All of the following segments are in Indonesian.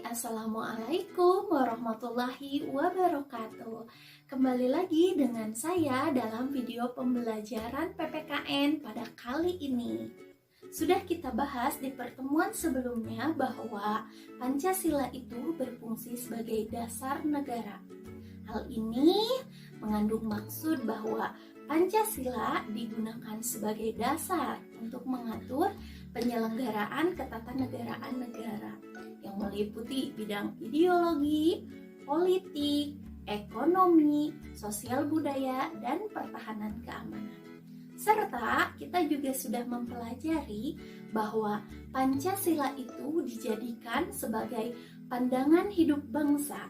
Assalamualaikum warahmatullahi wabarakatuh. Kembali lagi dengan saya dalam video pembelajaran PPKN pada kali ini. Sudah kita bahas di pertemuan sebelumnya bahwa Pancasila itu berfungsi sebagai dasar negara. Hal ini mengandung maksud bahwa Pancasila digunakan sebagai dasar untuk mengatur penyelenggaraan ketatanegaraan negara yang meliputi bidang ideologi, politik, ekonomi, sosial budaya, dan pertahanan keamanan. Serta kita juga sudah mempelajari bahwa Pancasila itu dijadikan sebagai pandangan hidup bangsa.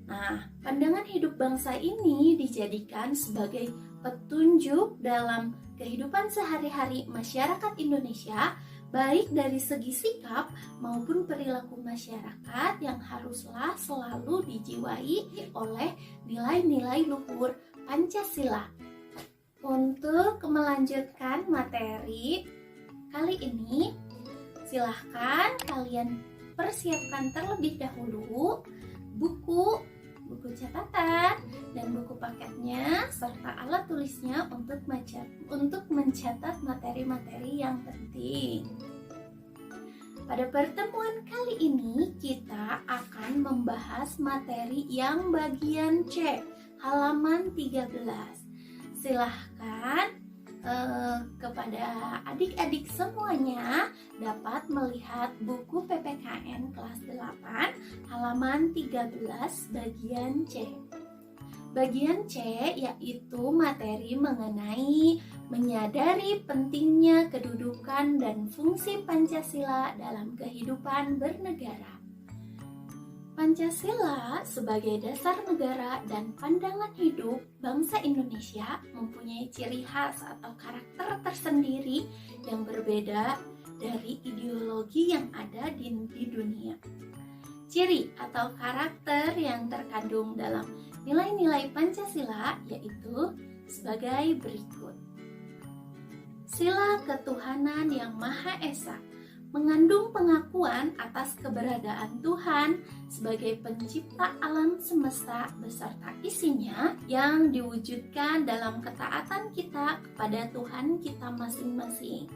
Nah, pandangan hidup bangsa ini dijadikan sebagai petunjuk dalam kehidupan sehari-hari masyarakat Indonesia, baik dari segi sikap maupun perilaku masyarakat yang haruslah selalu dijiwai oleh nilai-nilai luhur Pancasila. Untuk melanjutkan materi kali ini, silahkan kalian persiapkan terlebih dahulu buku catatan dan buku paketnya serta alat tulisnya untuk mencatat materi-materi yang penting. Pada pertemuan kali ini kita akan membahas materi yang bagian C, halaman 13. Silahkan kepada adik-adik semuanya dapat melihat buku PPKN kelas 8 halaman 13 bagian C. Bagian C yaitu materi mengenai menyadari pentingnya kedudukan dan fungsi Pancasila dalam kehidupan bernegara. Pancasila sebagai dasar negara dan pandangan hidup bangsa Indonesia mempunyai ciri khas atau karakter tersendiri yang berbeda dari ideologi yang ada di dunia. Ciri atau karakter yang terkandung dalam nilai-nilai Pancasila yaitu sebagai berikut. Sila ketuhanan yang Maha Esa mengandung pengakuan atas keberadaan Tuhan sebagai pencipta alam semesta beserta isinya yang diwujudkan dalam ketaatan kita kepada Tuhan kita masing-masing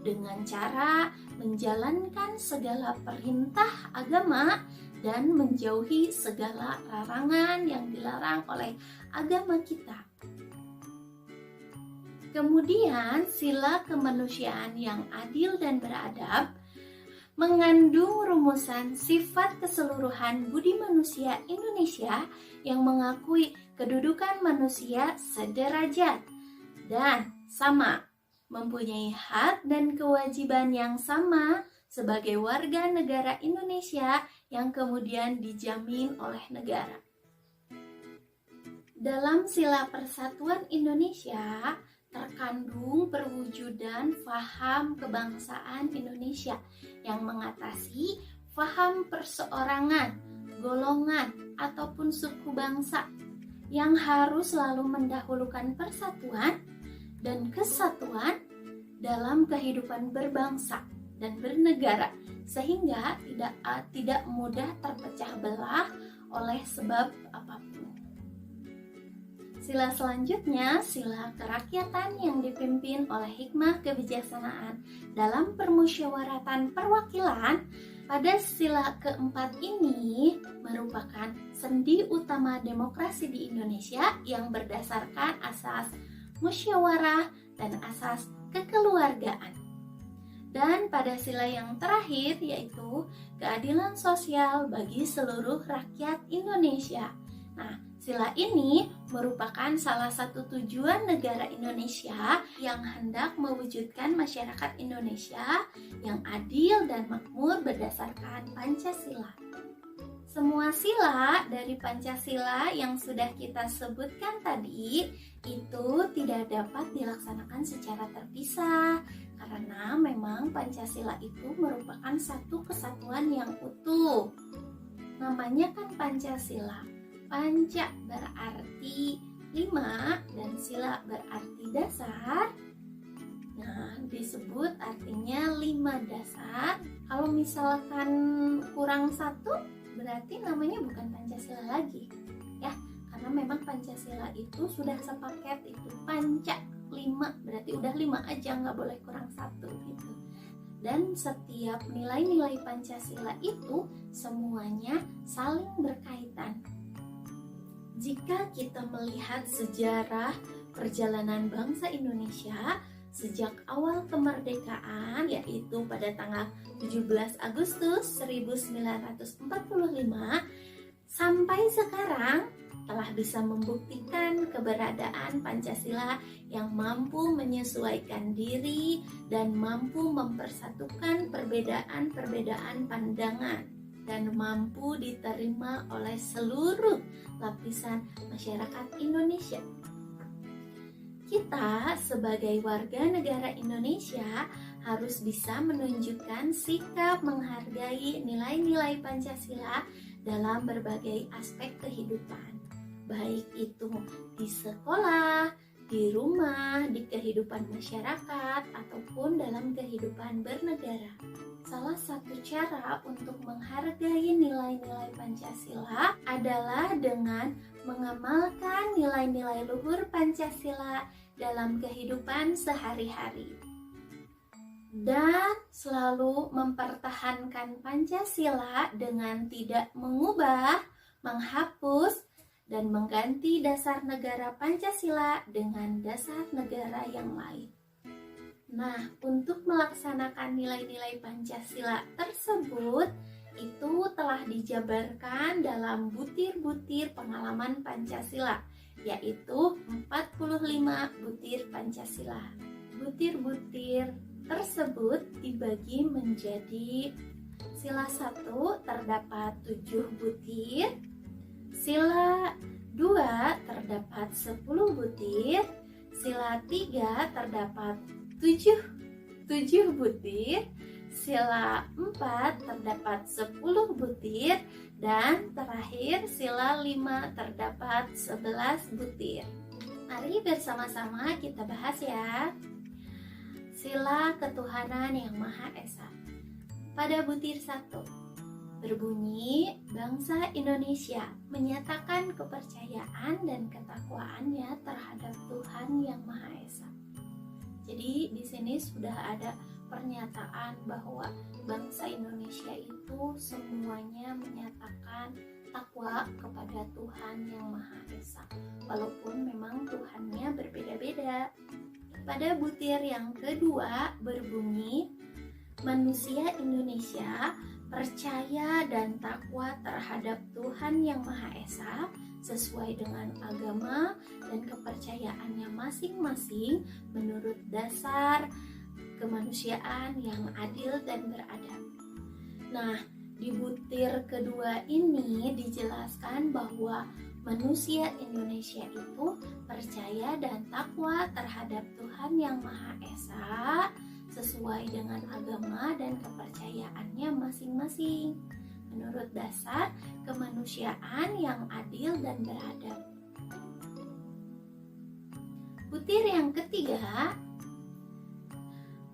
dengan cara menjalankan segala perintah agama dan menjauhi segala larangan yang dilarang oleh agama kita. Kemudian, sila kemanusiaan yang adil dan beradab mengandung rumusan sifat keseluruhan budi manusia Indonesia yang mengakui kedudukan manusia sederajat dan sama, mempunyai hak dan kewajiban yang sama sebagai warga negara Indonesia yang kemudian dijamin oleh negara. Dalam sila persatuan Indonesia terkandung perwujudan faham kebangsaan Indonesia yang mengatasi faham perseorangan, golongan, ataupun suku bangsa yang harus selalu mendahulukan persatuan dan kesatuan dalam kehidupan berbangsa dan bernegara sehingga tidak mudah terpecah belah oleh sebab apapun. Sila selanjutnya, sila kerakyatan yang dipimpin oleh hikmah kebijaksanaan dalam permusyawaratan perwakilan. Pada sila keempat ini merupakan sendi utama demokrasi di Indonesia yang berdasarkan asas musyawarah dan asas kekeluargaan. Dan pada sila yang terakhir yaitu keadilan sosial bagi seluruh rakyat Indonesia. Nah, sila ini merupakan salah satu tujuan negara Indonesia yang hendak mewujudkan masyarakat Indonesia yang adil dan makmur berdasarkan Pancasila. Semua sila dari Pancasila yang sudah kita sebutkan tadi itu tidak dapat dilaksanakan secara terpisah karena memang Pancasila itu merupakan satu kesatuan yang utuh. Namanya kan Pancasila. Panca berarti 5 dan sila berarti dasar. Nah, disebut artinya 5 dasar. Kalau misalkan kurang satu, berarti namanya bukan Pancasila lagi ya, karena memang Pancasila itu sudah sepaket itu panca 5, berarti udah 5 aja, nggak boleh kurang satu gitu. Dan setiap nilai-nilai Pancasila itu semuanya saling berkaitan. Jika kita melihat sejarah perjalanan bangsa Indonesia sejak awal kemerdekaan, yaitu pada tanggal 17 Agustus 1945 sampai sekarang, telah bisa membuktikan keberadaan Pancasila yang mampu menyesuaikan diri dan mampu mempersatukan perbedaan-perbedaan pandangan dan mampu diterima oleh seluruh lapisan masyarakat Indonesia. Kita sebagai warga negara Indonesia harus bisa menunjukkan sikap menghargai nilai-nilai Pancasila dalam berbagai aspek kehidupan, baik itu di sekolah, di rumah, di kehidupan masyarakat, ataupun dalam kehidupan bernegara. Salah satu cara untuk menghargai nilai-nilai Pancasila adalah dengan mengamalkan nilai-nilai luhur Pancasila dalam kehidupan sehari-hari. Dan selalu mempertahankan Pancasila dengan tidak mengubah, menghapus, dan mengganti dasar negara Pancasila dengan dasar negara yang lain. Nah, untuk melaksanakan nilai-nilai Pancasila tersebut, itu telah dijabarkan dalam butir-butir pengalaman Pancasila, yaitu 45 butir Pancasila. Butir-butir tersebut dibagi menjadi sila 1 terdapat 7 butir, sila 2 terdapat 10 butir, sila 3 terdapat 7 butir, sila 4 terdapat 10 butir, dan terakhir sila 5 terdapat 11 butir. Mari bersama-sama kita bahas ya. Sila ketuhanan yang Maha Esa. Pada butir 1 berbunyi, bangsa Indonesia menyatakan kepercayaan dan ketakwaannya terhadap Tuhan yang Maha Esa. Jadi di sini sudah ada pernyataan bahwa bangsa Indonesia itu semuanya menyatakan takwa kepada Tuhan yang Maha Esa, walaupun memang Tuhannya berbeda-beda. Pada butir yang kedua berbunyi, manusia Indonesia percaya dan takwa terhadap Tuhan yang Maha Esa sesuai dengan agama dan kepercayaannya masing-masing menurut dasar kemanusiaan yang adil dan beradab. Nah, di butir kedua ini dijelaskan bahwa manusia Indonesia itu percaya dan takwa terhadap Tuhan yang Maha Esa sesuai dengan agama dan kepercayaannya masing-masing menurut dasar kemanusiaan yang adil dan beradab. Butir yang ketiga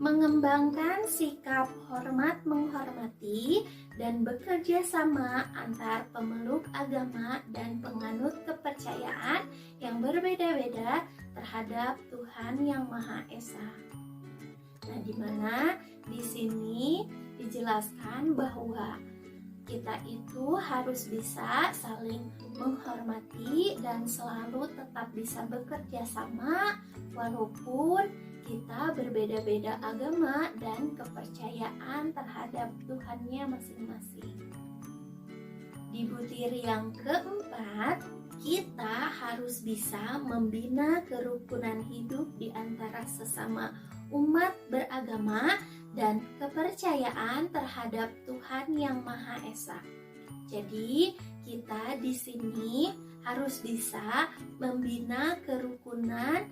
mengembangkan sikap hormat menghormati dan bekerja sama antar pemeluk agama dan penganut kepercayaan yang berbeda-beda terhadap Tuhan yang Maha Esa. Nah, di mana di sini dijelaskan bahwa kita itu harus bisa saling menghormati dan selalu tetap bisa bekerja sama walaupun kita berbeda-beda agama dan kepercayaan terhadap Tuhannya masing-masing. Di butir yang keempat, kita harus bisa membina kerukunan hidup di antara sesama umat beragama dan kepercayaan terhadap Tuhan yang Maha Esa. Jadi, kita di sini harus bisa membina kerukunan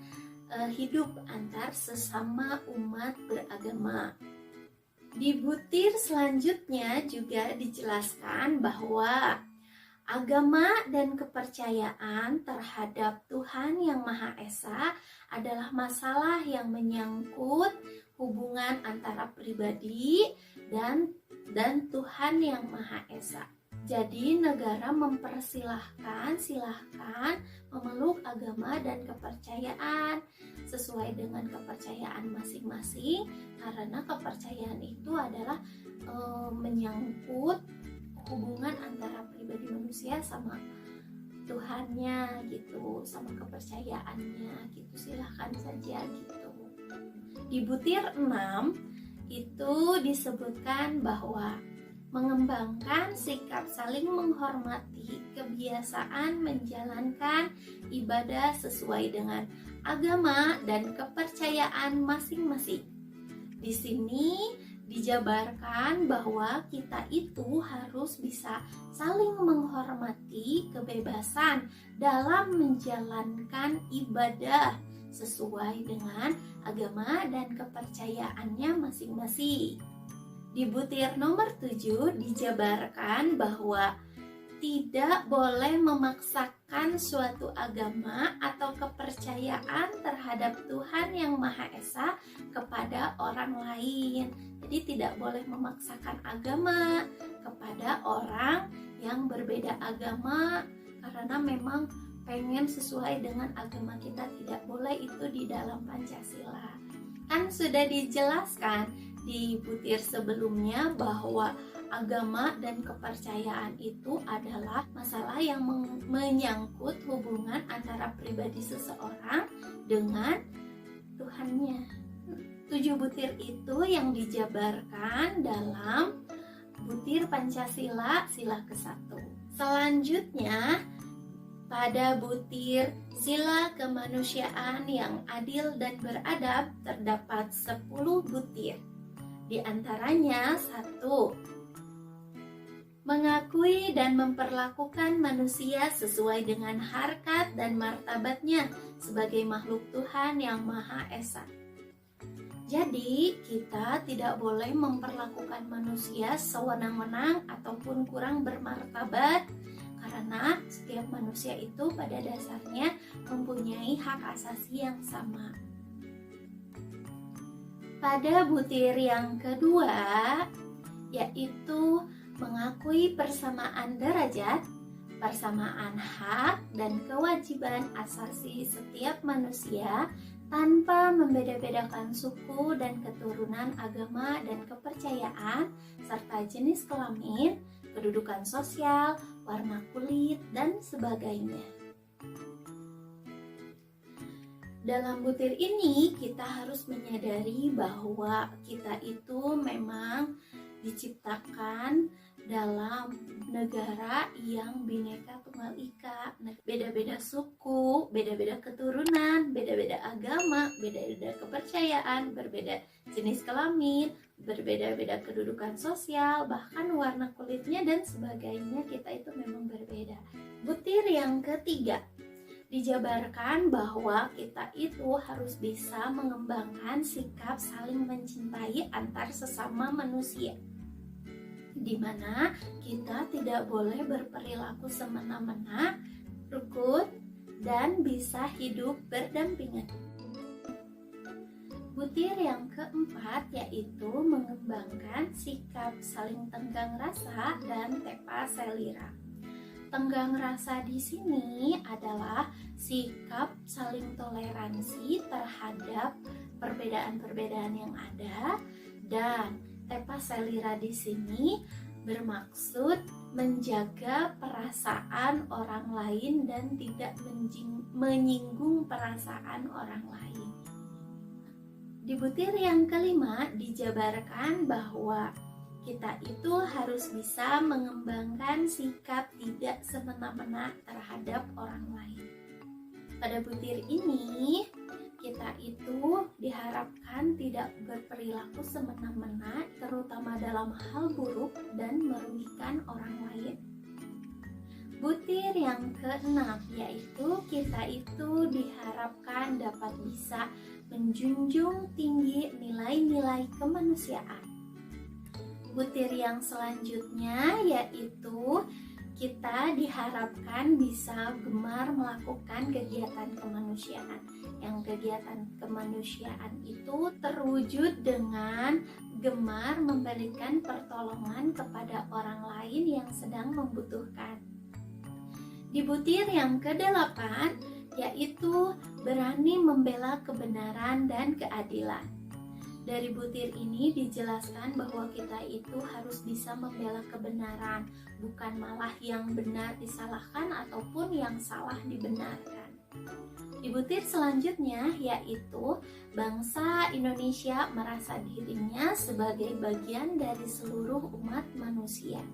hidup antar sesama umat beragama. Di butir selanjutnya juga dijelaskan bahwa agama dan kepercayaan terhadap Tuhan yang Maha Esa adalah masalah yang menyangkut hubungan antara pribadi dan Tuhan yang Maha Esa. Jadi negara silahkan memeluk agama dan kepercayaan sesuai dengan kepercayaan masing-masing, karena kepercayaan itu adalah menyangkut hubungan antara pribadi manusia sama Tuhannya gitu, sama kepercayaannya gitu. Silahkan saja gitu. Di butir 6 itu disebutkan bahwa mengembangkan sikap saling menghormati, kebiasaan menjalankan ibadah sesuai dengan agama dan kepercayaan masing-masing. Di sini dijabarkan bahwa kita itu harus bisa saling menghormati kebebasan dalam menjalankan ibadah sesuai dengan agama dan kepercayaannya masing-masing. Di butir nomor 7 dijabarkan bahwa tidak boleh memaksakan suatu agama atau kepercayaan terhadap Tuhan yang Maha Esa kepada orang lain. Jadi tidak boleh memaksakan agama kepada orang yang berbeda agama, karena memang pengen sesuai dengan agama kita, tidak boleh itu di dalam Pancasila. Kan sudah dijelaskan di butir sebelumnya bahwa agama dan kepercayaan itu adalah masalah yang menyangkut hubungan antara pribadi seseorang dengan Tuhannya. 7 butir itu yang dijabarkan dalam butir Pancasila sila ke-1. Selanjutnya pada butir sila kemanusiaan yang adil dan beradab terdapat 10 butir. Di antaranya 1. Mengakui dan memperlakukan manusia sesuai dengan harkat dan martabatnya sebagai makhluk Tuhan yang Maha Esa. Jadi, kita tidak boleh memperlakukan manusia sewenang-wenang ataupun kurang bermartabat, karena setiap manusia itu pada dasarnya mempunyai hak asasi yang sama. Pada butir yang kedua, yaitu mengakui persamaan derajat, persamaan hak, dan kewajiban asasi setiap manusia tanpa membeda-bedakan suku dan keturunan, agama dan kepercayaan, serta jenis kelamin, kedudukan sosial, warna kulit, dan sebagainya. Dalam butir ini kita harus menyadari bahwa kita itu memang diciptakan dalam negara yang Bhinneka Tunggal Ika. Beda-beda suku, beda-beda keturunan, beda-beda agama, beda-beda kepercayaan, berbeda jenis kelamin, berbeda-beda kedudukan sosial, bahkan warna kulitnya dan sebagainya, kita itu memang berbeda. Butir yang ketiga dijabarkan bahwa kita itu harus bisa mengembangkan sikap saling mencintai antar sesama manusia, di mana kita tidak boleh berperilaku semena-mena, rukun, dan bisa hidup berdampingan. Butir yang keempat yaitu mengembangkan sikap saling tenggang rasa dan tepa selira. Tenggang rasa di sini adalah sikap saling toleransi terhadap perbedaan-perbedaan yang ada, dan tepa selira di sini bermaksud menjaga perasaan orang lain dan tidak menyinggung perasaan orang lain. Di butir yang kelima dijabarkan bahwa kita itu harus bisa mengembangkan sikap tidak semena-mena terhadap orang lain. Pada butir ini, kita itu diharapkan tidak berperilaku semena-mena, terutama dalam hal buruk dan merugikan orang lain. Butir yang keenam yaitu kita itu diharapkan dapat bisa menjunjung tinggi nilai-nilai kemanusiaan. Butir yang selanjutnya yaitu kita diharapkan bisa gemar melakukan kegiatan kemanusiaan. Yang kegiatan kemanusiaan itu terwujud dengan gemar memberikan pertolongan kepada orang lain yang sedang membutuhkan. Di butir yang ke-8, yaitu berani membela kebenaran dan keadilan. Dari butir ini dijelaskan bahwa kita itu harus bisa membela kebenaran, bukan malah yang benar disalahkan ataupun yang salah dibenarkan. Di butir selanjutnya yaitu bangsa Indonesia merasa dirinya sebagai bagian dari seluruh umat manusia.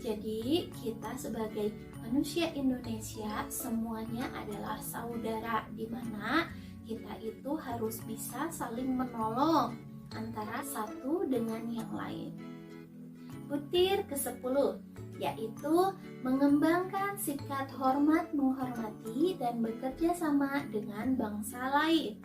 Jadi kita sebagai manusia Indonesia semuanya adalah saudara, di mana kita itu harus bisa saling menolong antara satu dengan yang lain. Butir ke-10 yaitu mengembangkan sikap hormat menghormati dan bekerja sama dengan bangsa lain.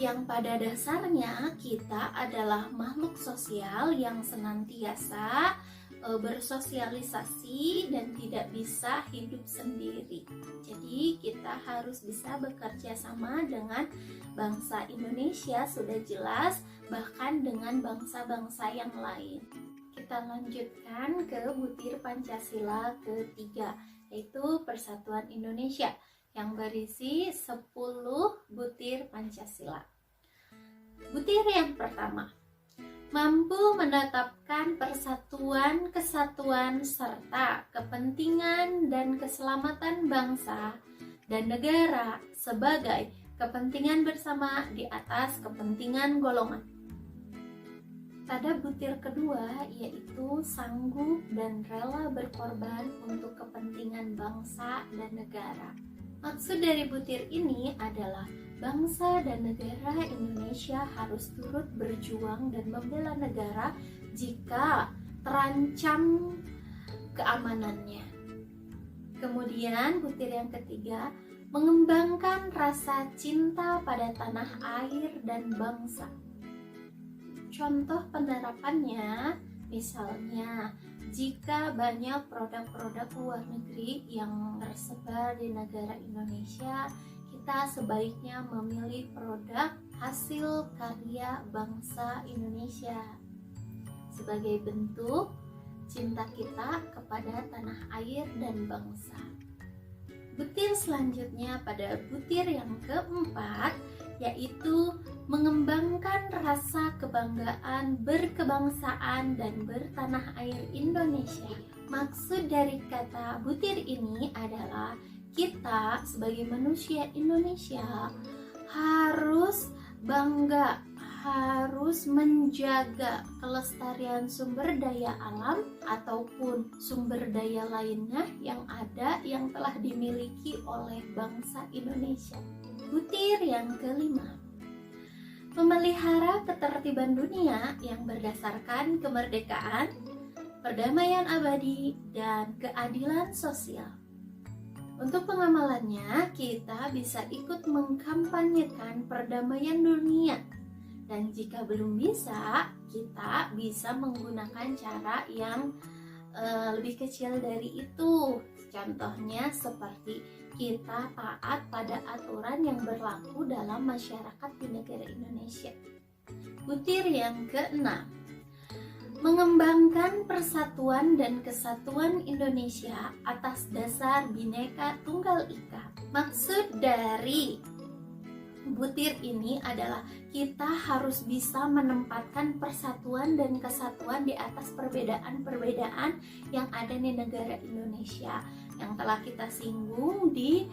Yang pada dasarnya kita adalah makhluk sosial yang senantiasa bersosialisasi dan tidak bisa hidup sendiri. Jadi kita harus bisa bekerja sama dengan bangsa Indonesia, sudah jelas, bahkan dengan bangsa-bangsa yang lain. Kita lanjutkan ke butir Pancasila ketiga, yaitu Persatuan Indonesia yang berisi 10 butir Pancasila. Butir yang pertama, mampu menetapkan persatuan, kesatuan, serta kepentingan dan keselamatan bangsa dan negara sebagai kepentingan bersama di atas kepentingan golongan. Pada butir kedua yaitu sanggup dan rela berkorban untuk kepentingan bangsa dan negara. Maksud dari butir ini adalah bangsa dan negara Indonesia harus turut berjuang dan membela negara jika terancam keamanannya. Kemudian butir yang ketiga, mengembangkan rasa cinta pada tanah air dan bangsa. Contoh penerapannya, misalnya jika banyak produk-produk luar negeri yang tersebar di negara Indonesia, kita sebaiknya memilih produk hasil karya bangsa Indonesia sebagai bentuk cinta kita kepada tanah air dan bangsa. Butir selanjutnya pada butir yang keempat yaitu mengembangkan rasa kebanggaan berkebangsaan dan bertanah air Indonesia. Maksud dari kata butir ini adalah kita sebagai manusia Indonesia harus bangga, harus menjaga kelestarian sumber daya alam ataupun sumber daya lainnya yang ada yang telah dimiliki oleh bangsa Indonesia. Butir yang kelima, memelihara ketertiban dunia yang berdasarkan kemerdekaan, perdamaian abadi, dan keadilan sosial. Untuk pengamalannya, kita bisa ikut mengkampanyekan perdamaian dunia. Dan jika belum bisa, kita bisa menggunakan cara yang lebih kecil dari itu. Contohnya seperti kita taat pada aturan yang berlaku dalam masyarakat di negara Indonesia. Butir yang keenam, mengembangkan persatuan dan kesatuan Indonesia atas dasar Bhinneka Tunggal Ika. Maksud dari butir ini adalah kita harus bisa menempatkan persatuan dan kesatuan di atas perbedaan-perbedaan yang ada di negara Indonesia yang telah kita singgung di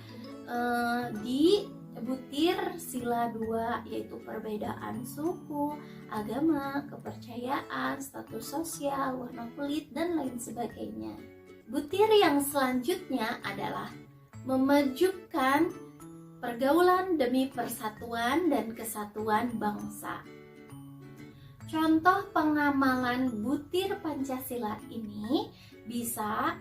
butir sila 2, yaitu perbedaan suku, agama, kepercayaan, status sosial, warna kulit, dan lain sebagainya. Butir yang selanjutnya adalah memajukan pergaulan demi persatuan dan kesatuan bangsa. Contoh pengamalan butir Pancasila ini bisa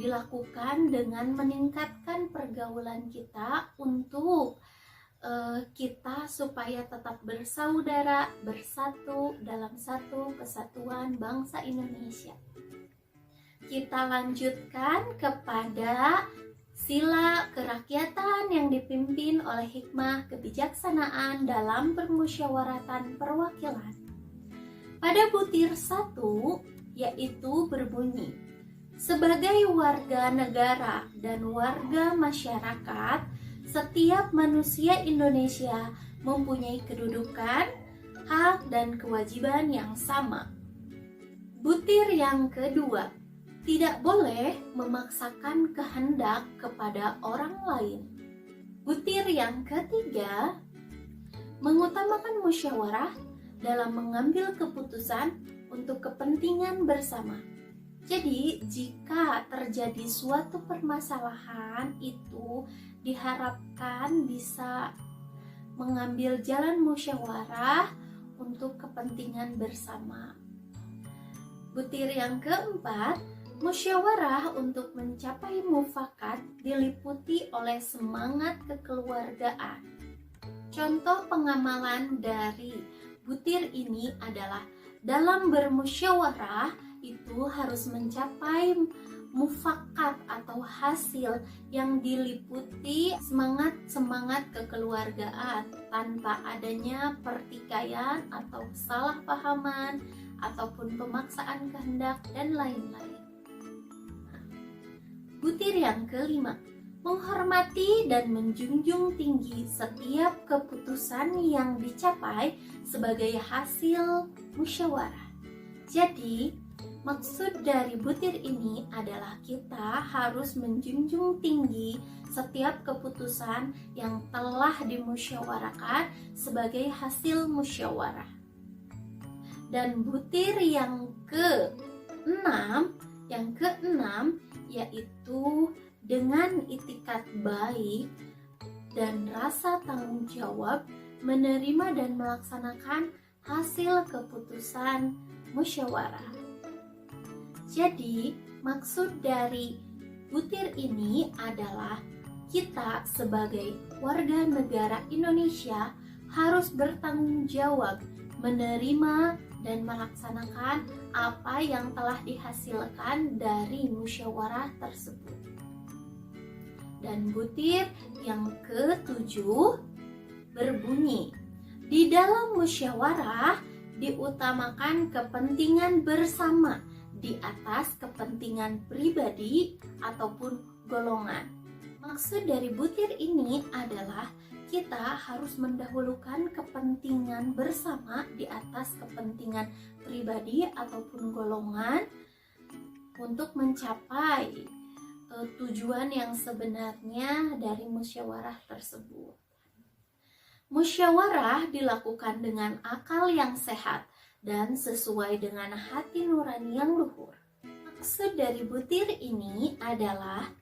dilakukan dengan meningkatkan pergaulan kita untuk kita supaya tetap bersaudara, bersatu dalam satu kesatuan bangsa Indonesia. Kita lanjutkan kepada sila kerakyatan yang dipimpin oleh hikmah kebijaksanaan dalam permusyawaratan perwakilan. Pada butir 1, yaitu berbunyi, sebagai warga negara dan warga masyarakat, setiap manusia Indonesia mempunyai kedudukan, hak, dan kewajiban yang sama. Butir yang kedua, tidak boleh memaksakan kehendak kepada orang lain. Butir yang ketiga, mengutamakan musyawarah dalam mengambil keputusan untuk kepentingan bersama. Jadi, jika terjadi suatu permasalahan itu diharapkan bisa mengambil jalan musyawarah untuk kepentingan bersama. Butir yang keempat, musyawarah untuk mencapai mufakat diliputi oleh semangat kekeluargaan. Contoh pengamalan dari butir ini adalah dalam bermusyawarah itu harus mencapai mufakat atau hasil yang diliputi semangat kekeluargaan tanpa adanya pertikaian atau kesalahpahaman ataupun pemaksaan kehendak dan lain-lain. Butir yang kelima, menghormati dan menjunjung tinggi setiap keputusan yang dicapai sebagai hasil musyawarah. Jadi, maksud dari butir ini adalah kita harus menjunjung tinggi setiap keputusan yang telah dimusyawarakan sebagai hasil musyawarah. Dan butir yang keenam yaitu dengan itikat baik dan rasa tanggung jawab menerima dan melaksanakan hasil keputusan musyawarah. Jadi, maksud dari butir ini adalah kita sebagai warga negara Indonesia harus bertanggung jawab menerima dan melaksanakan apa yang telah dihasilkan dari musyawarah tersebut. Dan butir yang ketujuh berbunyi, di dalam musyawarah diutamakan kepentingan bersama di atas kepentingan pribadi ataupun golongan. Maksud dari butir ini adalah kita harus mendahulukan kepentingan bersama di atas kepentingan pribadi ataupun golongan untuk mencapai tujuan yang sebenarnya dari musyawarah tersebut. Musyawarah dilakukan dengan akal yang sehat dan sesuai dengan hati nurani yang luhur. Maksud dari butir ini adalah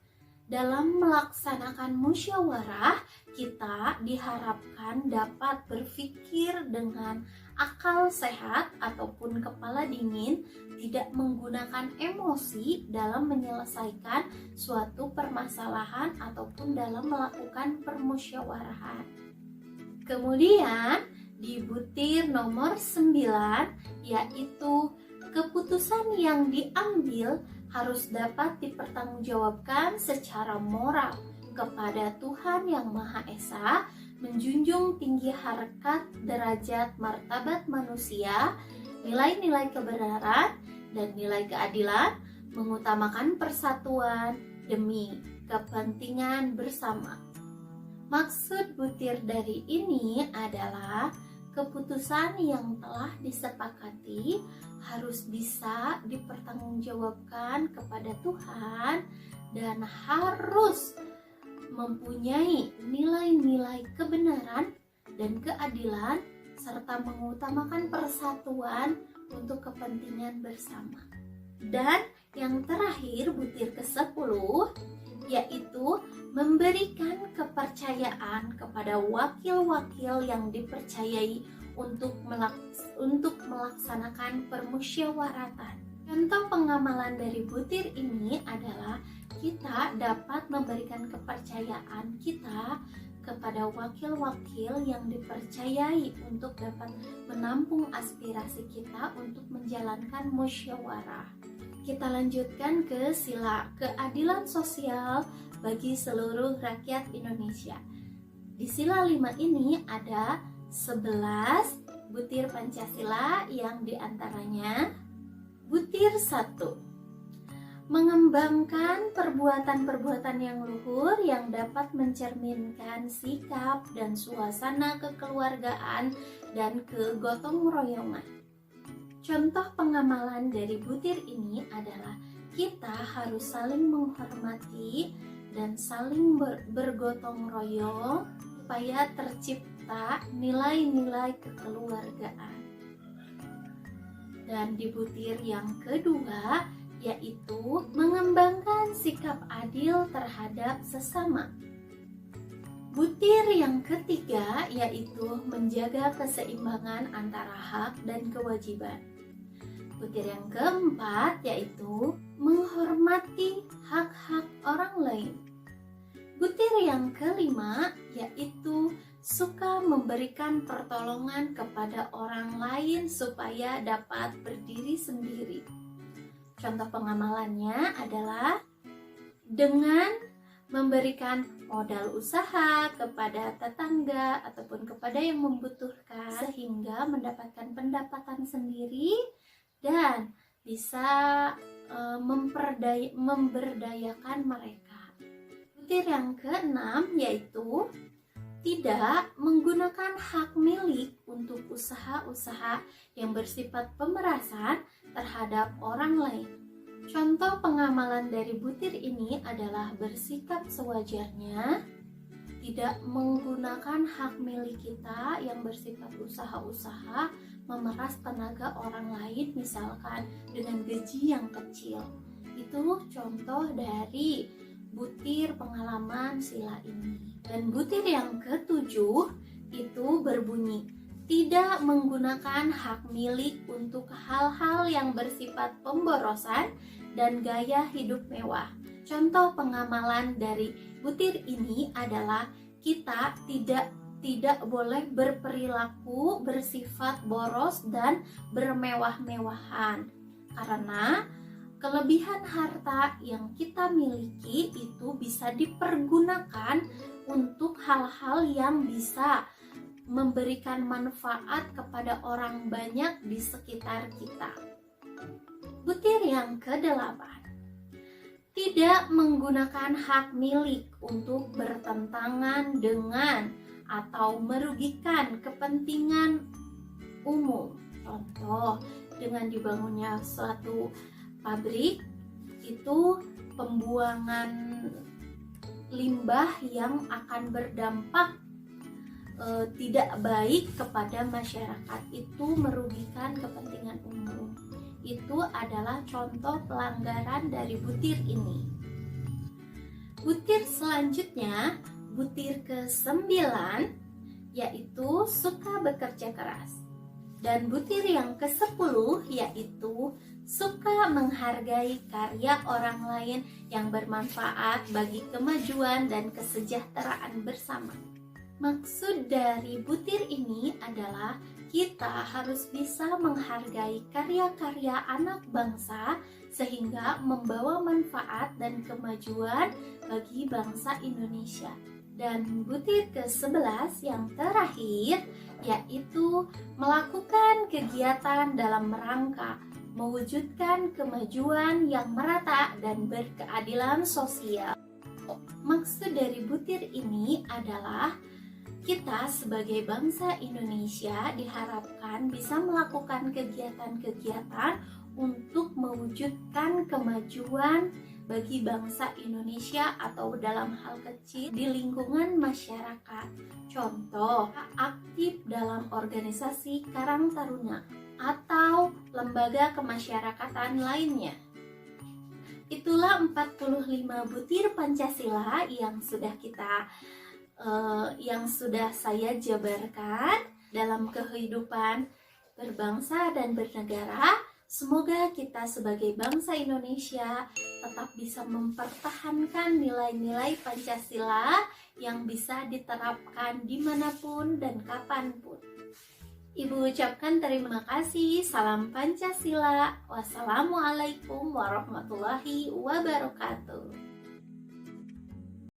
dalam melaksanakan musyawarah, kita diharapkan dapat berpikir dengan akal sehat ataupun kepala dingin, tidak menggunakan emosi dalam menyelesaikan suatu permasalahan ataupun dalam melakukan permusyawarahan. Kemudian di butir nomor 9, yaitu keputusan yang diambil harus dapat dipertanggungjawabkan secara moral kepada Tuhan Yang Maha Esa, menjunjung tinggi harkat, derajat, martabat manusia, nilai-nilai kebenaran dan nilai keadilan, mengutamakan persatuan demi kepentingan bersama. Maksud butir dari ini adalah keputusan yang telah disepakati harus bisa dipertanggungjawabkan kepada Tuhan dan harus mempunyai nilai-nilai kebenaran dan keadilan serta mengutamakan persatuan untuk kepentingan bersama. Dan yang terakhir, butir ke-10, yaitu memberikan kepercayaan kepada wakil-wakil yang dipercayai untuk melaksanakan permusyawaratan. Contoh pengamalan dari butir ini adalah kita dapat memberikan kepercayaan kita kepada wakil-wakil yang dipercayai untuk dapat menampung aspirasi kita untuk menjalankan musyawarah. kita lanjutkan ke sila keadilan sosial bagi seluruh rakyat Indonesia. Di sila 5 ini ada 11 butir Pancasila yang diantaranya butir 1, mengembangkan perbuatan-perbuatan yang luhur yang dapat mencerminkan sikap dan suasana kekeluargaan dan kegotong royongan. Contoh pengamalan dari butir ini adalah kita harus saling menghormati dan saling bergotong royong supaya tercipta nilai-nilai kekeluargaan. Dan di butir yang kedua yaitu mengembangkan sikap adil terhadap sesama. Butir yang ketiga yaitu menjaga keseimbangan antara hak dan kewajiban. Butir yang keempat yaitu menghormati hak-hak orang lain. Butir yang kelima yaitu suka memberikan pertolongan kepada orang lain supaya dapat berdiri sendiri. Contoh pengamalannya adalah dengan memberikan modal usaha kepada tetangga ataupun kepada yang membutuhkan sehingga mendapatkan pendapatan sendiri dan bisa memberdayakan mereka. Butir yang keenam yaitu tidak menggunakan hak milik untuk usaha-usaha yang bersifat pemerasan terhadap orang lain. Contoh pengamalan dari butir ini adalah bersikap sewajarnya, tidak menggunakan hak milik kita yang bersifat usaha-usaha memeras tenaga orang lain, misalkan dengan gaji yang kecil. Itu contoh dari butir pengalaman sila ini. Dan butir yang ketujuh itu berbunyi tidak menggunakan hak milik untuk hal-hal yang bersifat pemborosan dan gaya hidup mewah. Contoh pengamalan dari butir ini adalah kita tidak boleh berperilaku bersifat boros dan bermewah-mewahan, karena kelebihan harta yang kita miliki itu bisa dipergunakan untuk hal-hal yang bisa memberikan manfaat kepada orang banyak di sekitar kita. Butir yang ke-8, tidak menggunakan hak milik untuk bertentangan dengan atau merugikan kepentingan umum. Contoh, dengan dibangunnya suatu pabrik, itu pembuangan limbah yang akan berdampak tidak baik kepada masyarakat, itu merugikan kepentingan umum. Itu adalah contoh pelanggaran dari butir ini. Butir selanjutnya, butir ke-9, yaitu suka bekerja keras. Dan butir yang ke-10 yaitu suka menghargai karya orang lain yang bermanfaat bagi kemajuan dan kesejahteraan bersama. Maksud dari butir ini adalah kita harus bisa menghargai karya-karya anak bangsa sehingga membawa manfaat dan kemajuan bagi bangsa Indonesia. Dan butir ke-11 yang terakhir yaitu melakukan kegiatan dalam rangka mewujudkan kemajuan yang merata dan berkeadilan sosial. Maksud dari butir ini adalah kita sebagai bangsa Indonesia diharapkan bisa melakukan kegiatan-kegiatan untuk mewujudkan kemajuan bagi bangsa Indonesia atau dalam hal kecil di lingkungan masyarakat. Contoh, aktif dalam organisasi Karang Taruna atau lembaga kemasyarakatan lainnya. Itulah 45 butir Pancasila yang sudah saya jabarkan dalam kehidupan berbangsa dan bernegara. Semoga kita sebagai bangsa Indonesia tetap bisa mempertahankan nilai-nilai Pancasila yang bisa diterapkan dimanapun dan kapanpun. Ibu ucapkan terima kasih. Salam Pancasila. Wassalamualaikum warahmatullahi wabarakatuh.